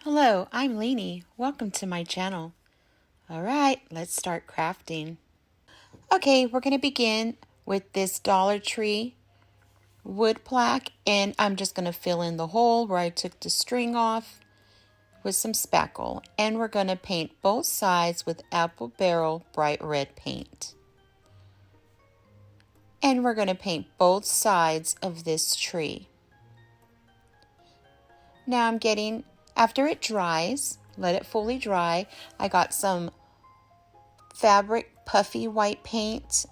Hello, I'm Leeny. Welcome to my channel. Alright, let's start crafting. Okay, we're going to begin with this Dollar Tree wood plaque, and I'm just going to fill in the hole where I took the string off with some spackle, and we're going to paint both sides with apple barrel bright red paint. And we're going to paint both sides of this tree. Now I'm getting, after it dries, let it fully dry, I got some fabric puffy white paint,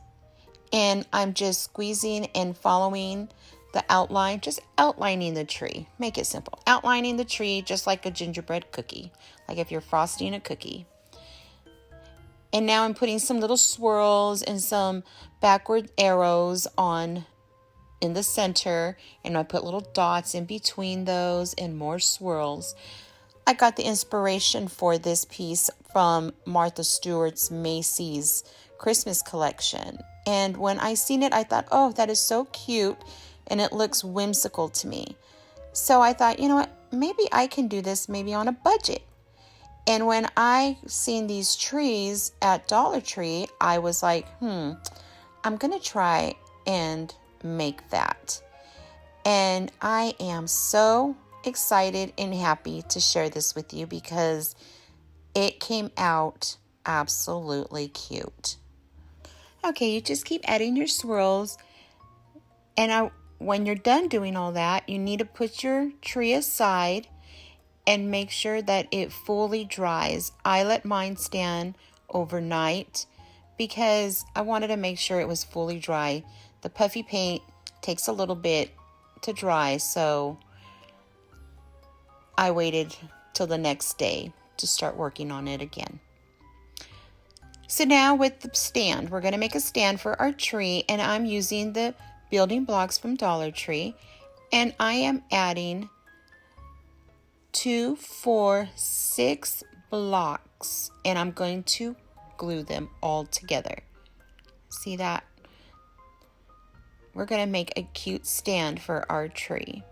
and I'm just squeezing and following the outline, just outlining the tree. Make it simple. Outlining the tree just like a gingerbread cookie, like if you're frosting a cookie. And now I'm putting some little swirls and some backward arrows on in the center, and I put little dots in between those and more swirls. I got the inspiration for this piece from Martha Stewart's Macy's Christmas collection. And when I seen it, I thought, oh, that is so cute, and it looks whimsical to me. So I thought, you know what, maybe I can do this maybe on a budget. And when I seen these trees at Dollar Tree, I was like, I'm going to try and make that. And I am so excited and happy to share this with you because it came out absolutely cute. Okay, you just keep adding your swirls, and when you're done doing all that, you need to put your tree aside and make sure that it fully dries. I let mine stand overnight because I wanted to make sure it was fully dry. The puffy paint takes a little bit to dry, so I waited till the next day to start working on it again. So now with the stand, we're going to make a stand for our tree, and I'm using the building blocks from Dollar Tree, and I am adding 2, 4, 6 blocks, and I'm going to glue them all together. See that? We're going to make a cute stand for our tree.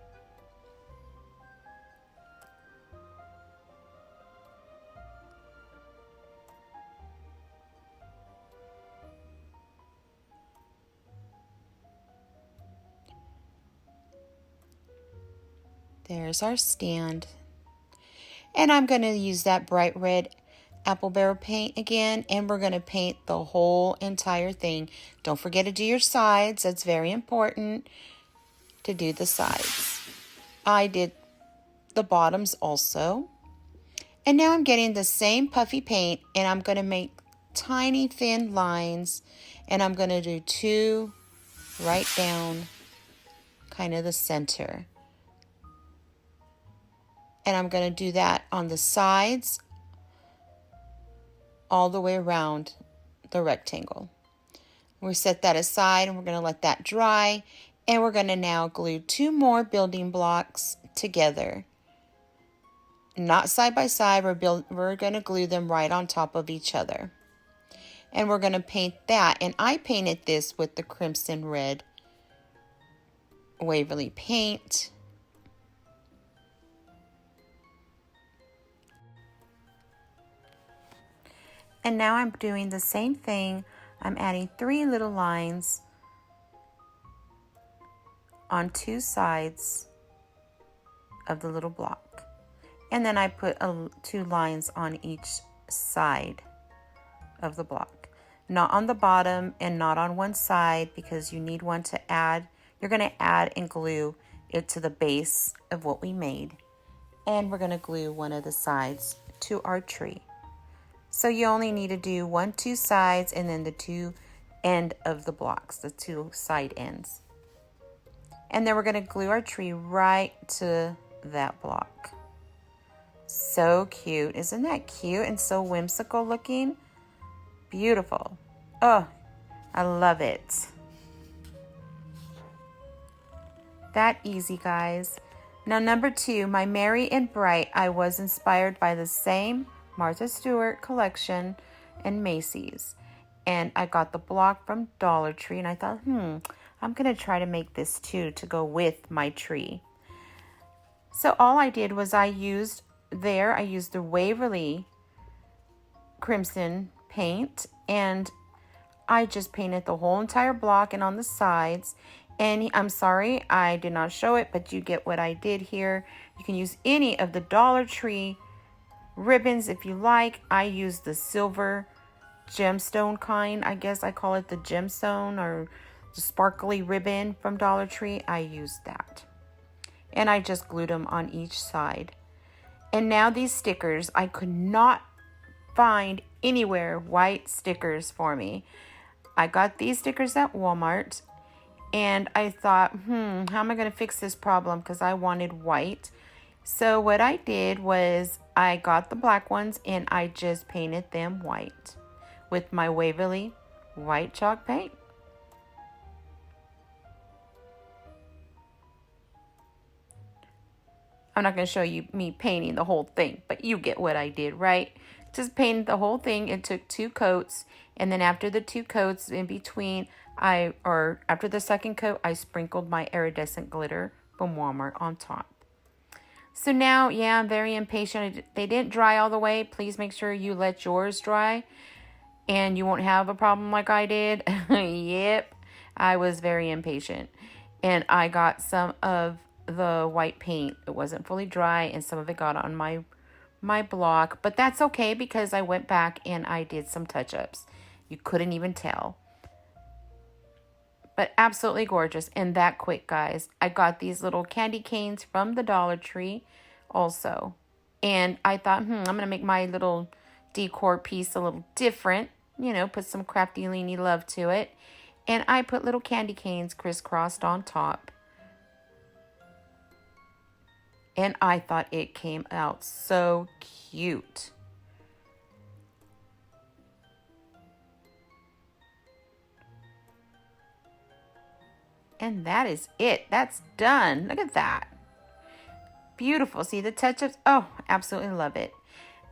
There's our stand. And I'm going to use that bright red apple barrel paint again, and we're going to paint the whole entire thing. Don't forget to do your sides. That's very important to do the sides. I did the bottoms also. And now I'm getting the same puffy paint, and I'm going to make tiny thin lines, and I'm going to do 2 right down kind of the center. And I'm going to do that on the sides all the way around the rectangle. We set that aside, and we're going to let that dry, and we're going to now glue 2 more building blocks together. Not side by side, we're going to glue them right on top of each other. And we're going to paint that, and I painted this with the crimson red Waverly paint. And now I'm doing the same thing. I'm adding 3 little lines on 2 sides of the little block. And then I put 2 lines on each side of the block. Not on the bottom and not on one side, because you need one to add. You're going to add and glue it to the base of what we made. And we're going to glue one of the sides to our tree. So you only need to do 1, 2 sides, and then the 2 end of the blocks, the 2 side ends. And then we're going to glue our tree right to that block. So cute. Isn't that cute and so whimsical looking? Beautiful. Oh, I love it. That easy, guys. Now, number 2, my Merry and Bright. I was inspired by the same Martha Stewart collection and Macy's, and I got the block from Dollar Tree, and I thought, I'm gonna try to make this too to go with my tree. So all I did was I used there, I used the Waverly crimson paint, and I just painted the whole entire block and on the sides. And I'm sorry I did not show it, but you get what I did here. You can use any of the Dollar Tree ribbons if you like. I used the silver gemstone kind. I guess I call it the gemstone or the sparkly ribbon from Dollar Tree. I used that. And I just glued them on each side. And now these stickers, I could not find anywhere white stickers for me. I got these stickers at Walmart. And I thought, how am I going to fix this problem? Because I wanted white. So what I did was I got the black ones and I just painted them white with my Waverly white chalk paint. I'm not going to show you me painting the whole thing, but you get what I did, right? Just painted the whole thing. It took 2 coats. And then after the 2 coats in between, after the second coat, I sprinkled my iridescent glitter from Walmart on top. So now, yeah, I'm very impatient. They didn't dry all the way. Please make sure you let yours dry and you won't have a problem like I did. Yep, I was very impatient. And I got some of the white paint. It wasn't fully dry and some of it got on my block. But that's okay because I went back and I did some touch-ups. You couldn't even tell. But absolutely gorgeous and that quick, guys. I got these little candy canes from the Dollar Tree also. And I thought, I'm going to make my little decor piece a little different. You know, put some KraftyLeeny love to it. And I put little candy canes crisscrossed on top. And I thought it came out so cute. And that is it. That's done. Look at that. Beautiful. See the touch-ups? Oh, absolutely love it.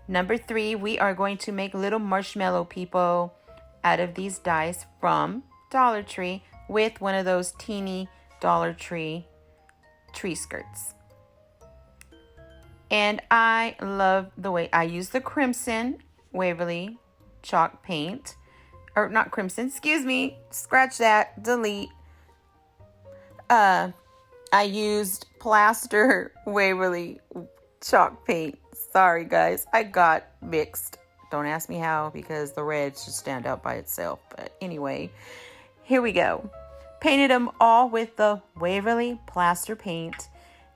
Number 3, we are going to make little marshmallow people out of these dies from Dollar Tree with one of those teeny Dollar Tree tree skirts. And I love the way I use the crimson Waverly chalk paint. Or not crimson, excuse me. Scratch that, delete. I used plaster Waverly chalk paint. Sorry, guys. I got mixed. Don't ask me how because the red should stand out by itself. But anyway, here we go. Painted them all with the Waverly plaster paint.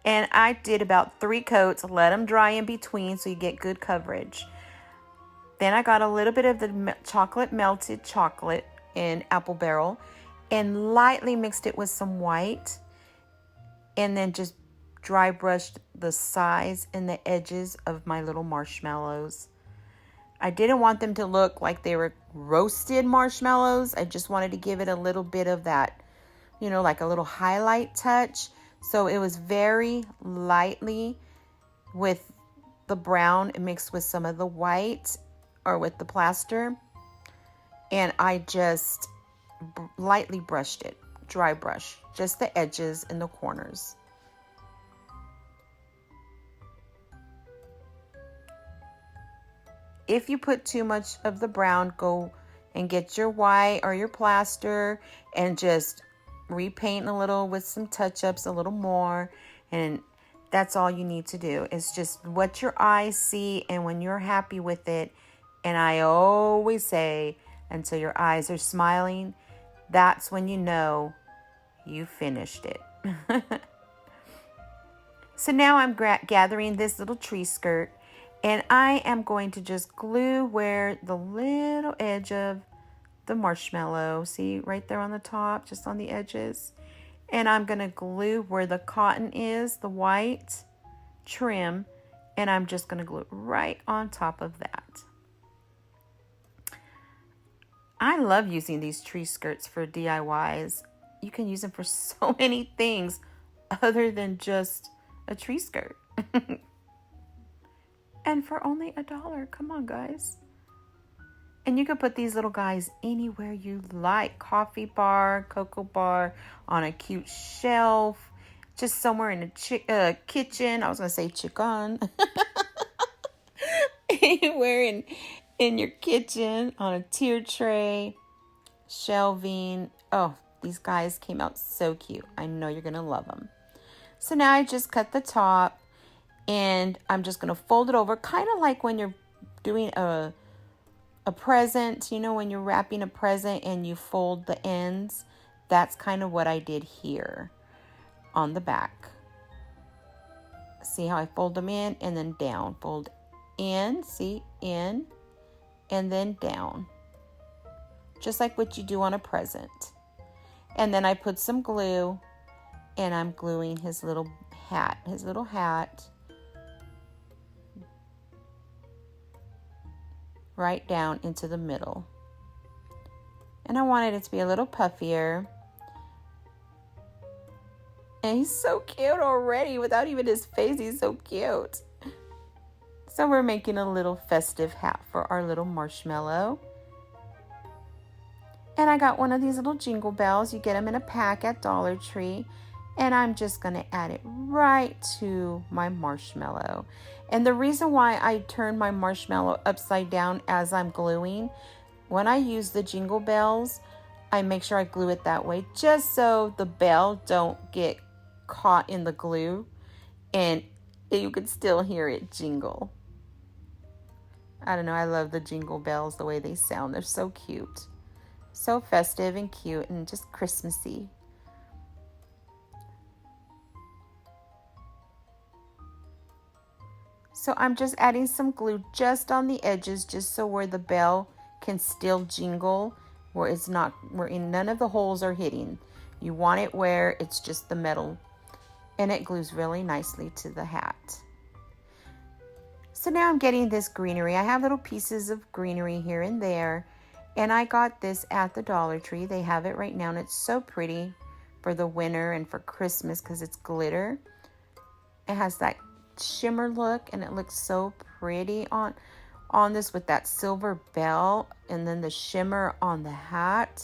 And I did about 3 coats. Let them dry in between so you get good coverage. Then I got a little bit of the melted chocolate in apple barrel and lightly mixed it with some white. And then just dry brushed the sides and the edges of my little marshmallows. I didn't want them to look like they were roasted marshmallows. I just wanted to give it a little bit of that, you know, like a little highlight touch. So it was very lightly with the brown mixed with some of the white or with the plaster. And I just lightly brushed it, dry brush, just the edges and the corners. If you put too much of the brown, go and get your white or your plaster and just repaint a little with some touch-ups, a little more. And that's all you need to do. It's just what your eyes see and when you're happy with it. And I always say, until your eyes are smiling, that's when you know you finished it. So now I'm gathering this little tree skirt. And I am going to just glue where the little edge of the marshmallow, see right there on the top, just on the edges. And I'm going to glue where the cotton is, the white trim, and I'm just going to glue it right on top of that. I love using these tree skirts for DIYs. You can use them for so many things other than just a tree skirt. And for only $1. Come on, guys. And you can put these little guys anywhere you like. Coffee bar, cocoa bar, on a cute shelf, just somewhere in a kitchen. I was going to say chicken. anywhere in your kitchen, on a tier tray, shelving. Oh, these guys came out so cute. I know you're going to love them. So now I just cut the top and I'm just going to fold it over, kind of like when you're doing a present, you know, when you're wrapping a present and you fold the ends. That's kind of what I did here on the back. See how I fold them in and then down. Fold in, see, in, and then down. Just like what you do on a present. And then I put some glue and I'm gluing his little hat. Right down into the middle. And I wanted it to be a little puffier. And he's so cute already without even his face. He's so cute. So we're making a little festive hat for our little marshmallow. And I got one of these little jingle bells. You get them in a pack at Dollar Tree. And I'm just going to add it right to my marshmallow. And the reason why I turn my marshmallow upside down as I'm gluing, when I use the jingle bells, I make sure I glue it that way just so the bell don't get caught in the glue and you could still hear it jingle. I don't know, I love the jingle bells, the way they sound. They're so cute. So festive and cute and just Christmassy. So I'm just adding some glue just on the edges, just so where the bell can still jingle, where it's not, where none of the holes are hitting. You want it where it's just the metal, and it glues really nicely to the hat. So now I'm getting this greenery. I have little pieces of greenery here and there, and I got this at the Dollar Tree. They have it right now, and it's so pretty for the winter and for Christmas because it's glitter. It has that shimmer look, and it looks so pretty on this with that silver bell, and then the shimmer on the hat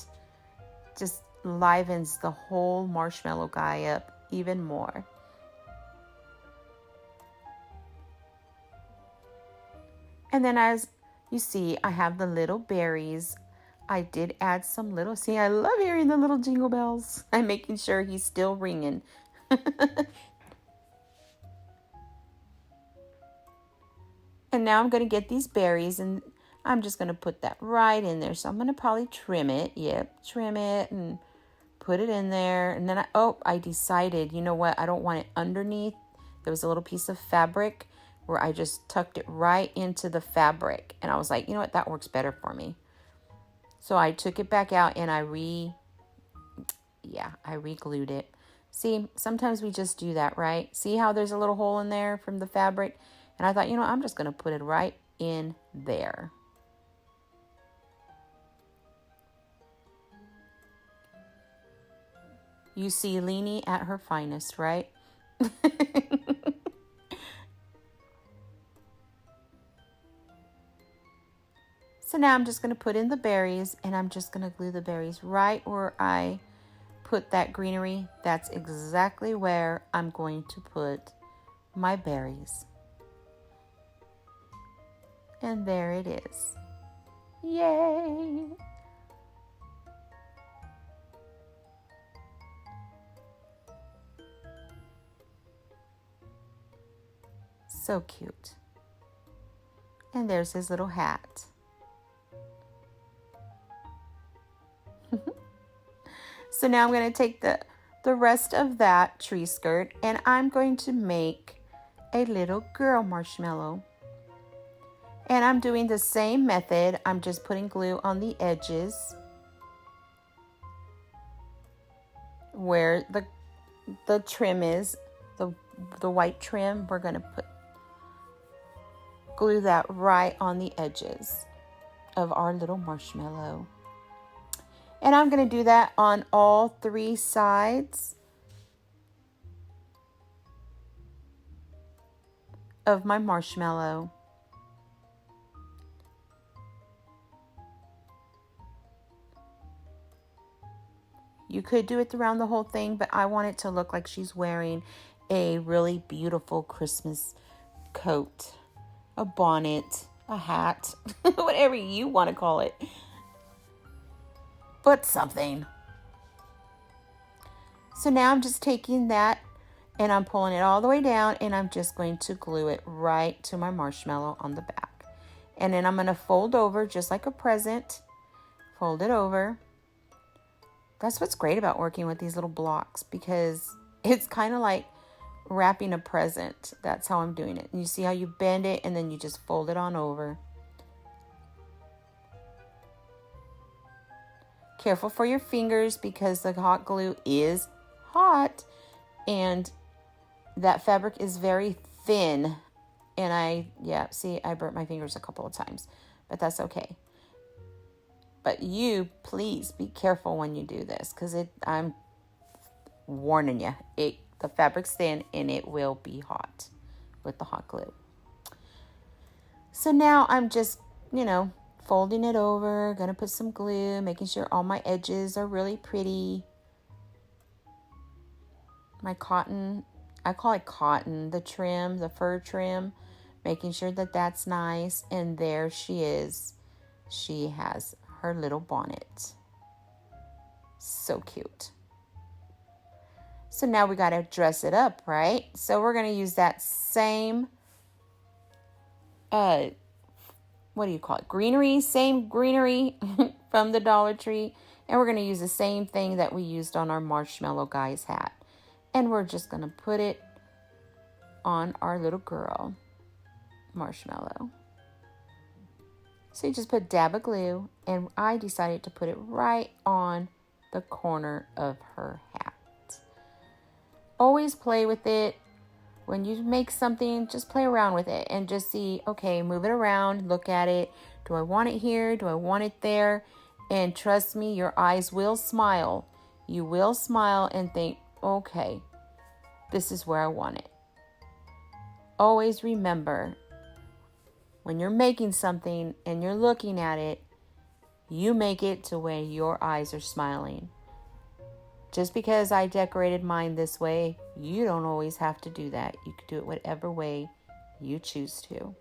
just livens the whole marshmallow guy up even more. And then as you see, I have the little berries. I did add some little, see, I love hearing the little jingle bells. I'm making sure he's still ringing. And now I'm going to get these berries and I'm just going to put that right in there. So I'm going to probably trim it. Yep, trim it and put it in there. And then I decided, you know what? I don't want it underneath. There was a little piece of fabric where I just tucked it right into the fabric. And I was like, you know what? That works better for me. So I took it back out and I re-glued it. See, sometimes we just do that, right? See how there's a little hole in there from the fabric? And I thought, you know, I'm just going to put it right in there. You see Leeny at her finest, right? So now I'm just going to put in the berries, and I'm just going to glue the berries right where I put that greenery. That's exactly where I'm going to put my berries. And there it is. Yay! So cute. And there's his little hat. So now I'm going to take the rest of that tree skirt and I'm going to make a little girl marshmallow. And I'm doing the same method. I'm just putting glue on the edges where the trim is, the white trim. We're going to glue that right on the edges of our little marshmallow. And I'm going to do that on all 3 sides of my marshmallow. You could do it around the whole thing, but I want it to look like she's wearing a really beautiful Christmas coat, a bonnet, a hat, whatever you want to call it, but something. So now I'm just taking that and I'm pulling it all the way down, and I'm just going to glue it right to my marshmallow on the back. And then I'm going to fold over just like a present. Fold it over. That's what's great about working with these little blocks, because it's kind of like wrapping a present. That's how I'm doing it. And you see how you bend it and then you just fold it on over. Careful for your fingers because the hot glue is hot and that fabric is very thin. And I burnt my fingers a couple of times, but that's okay. But you, please be careful when you do this, because I'm warning you, the fabric's thin and it will be hot with the hot glue. So now I'm just, folding it over, gonna put some glue, making sure all my edges are really pretty. My cotton, I call it cotton, the trim, the fur trim, making sure that that's nice. And there she is. She has her little bonnet. So cute. So now we got to dress it up, right? So we're going to use that same, what do you call it? Greenery, same greenery from the Dollar Tree. And we're going to use the same thing that we used on our Marshmallow Guy's hat. And we're just going to put it on our little girl, Marshmallow. So you just put a dab of glue, and I decided to put it right on the corner of her hat. Always play with it. When you make something, just play around with it and just see, okay, move it around, look at it. Do I want it here? Do I want it there? And trust me, your eyes will smile. You will smile and think, okay, this is where I want it. Always remember, when you're making something and you're looking at it, you make it to where your eyes are smiling. Just because I decorated mine this way, you don't always have to do that. You can do it whatever way you choose to.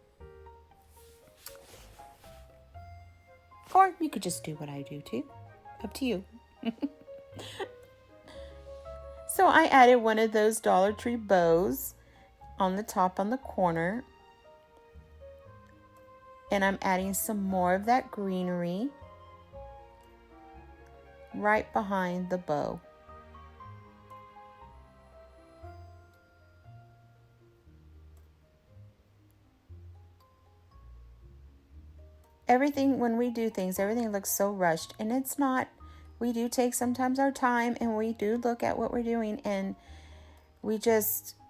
Or you could just do what I do too. Up to you. So I added one of those Dollar Tree bows on the top on the corner. And I'm adding some more of that greenery right behind the bow. Everything, when we do things, everything looks so rushed, and it's not. We do take sometimes our time, and we do look at what we're doing, and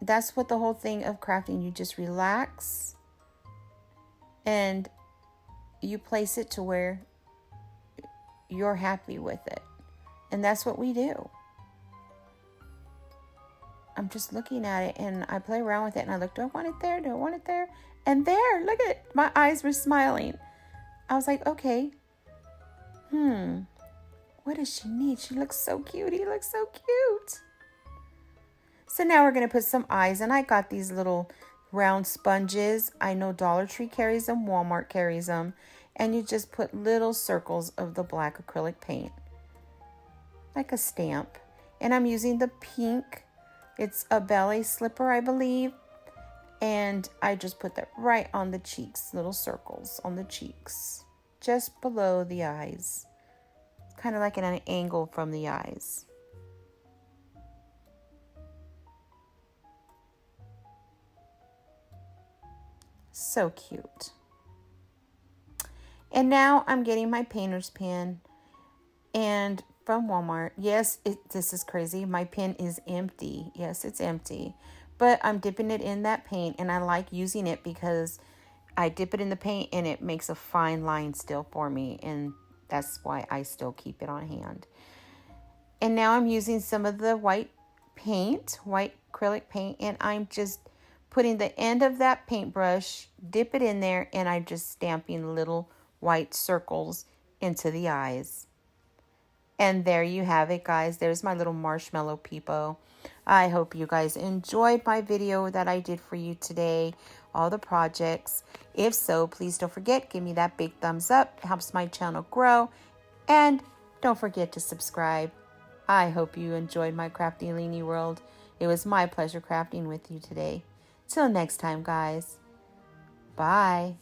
that's what the whole thing of crafting, you just relax and you place it to where you're happy with it. And that's what we do. I'm just looking at it and I play around with it and I look, do I want it there? Do I want it there? And there, look at it. My eyes were smiling. I was like, okay, what does she need? She looks so cute. He looks so cute. So now we're going to put some eyes, and I got these little round sponges. I know Dollar Tree carries them, Walmart carries them, and you just put little circles of the black acrylic paint, like a stamp. And I'm using the pink. It's a ballet slipper, I believe. And I just put that right on the cheeks, little circles on the cheeks, just below the eyes. Kind of like at an angle from the eyes. So cute. And now I'm getting my painter's pen, and from Walmart. Yes, this is crazy. My pen is empty. Yes, it's empty. But I'm dipping it in that paint, and I like using it because I dip it in the paint and it makes a fine line still for me, and that's why I still keep it on hand. And now I'm using some of the white acrylic paint, and I'm just putting the end of that paintbrush, dip it in there, and I'm just stamping little white circles into the eyes. And there you have it, guys. There's my little Marshmallow People. I hope you guys enjoyed my video that I did for you today all the projects? If so, please don't forget, give me that big thumbs up. It helps my channel grow. And don't forget to subscribe. I hope you enjoyed my KraftyLeeny World. It was my pleasure crafting with you today. Till next time, guys. Bye.